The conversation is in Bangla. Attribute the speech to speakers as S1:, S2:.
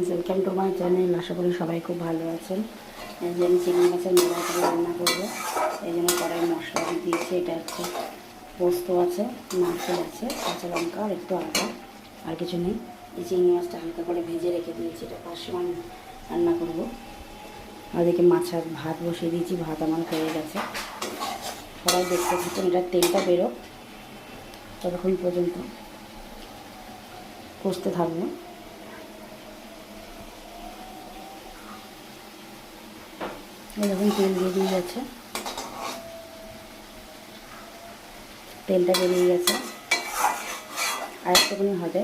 S1: Friends, welcome to my channel. আশা করি সবাই খুব ভালো আছেন। এই যে আমি চিংড়ি মাছের মোড়া করে রান্না করবো, এই জন্য কড়াই মশলা দিয়েছি। এটা হচ্ছে পোস্ত আছে, নারকেল আছে, কাঁচা লঙ্কা আর একটু আদা, আর কিছু নেই। এই চিংড়ি মাছটা হালকা করে ভেজে রেখে দিয়েছি, এটা 5 মিনিট রান্না করবো। আর এদিকে মাছের ভাত বসিয়ে দিয়েছি, ভাত আমার হয়ে গেছে। সবাই দেখতে থাকুন, এটা তেলটা বেরো ততক্ষণ পর্যন্ত কষতে থাকবো। এরকম তেল বেরিয়ে গেছে, তেলটা বেরিয়ে গেছে, আর একটুখানি হবে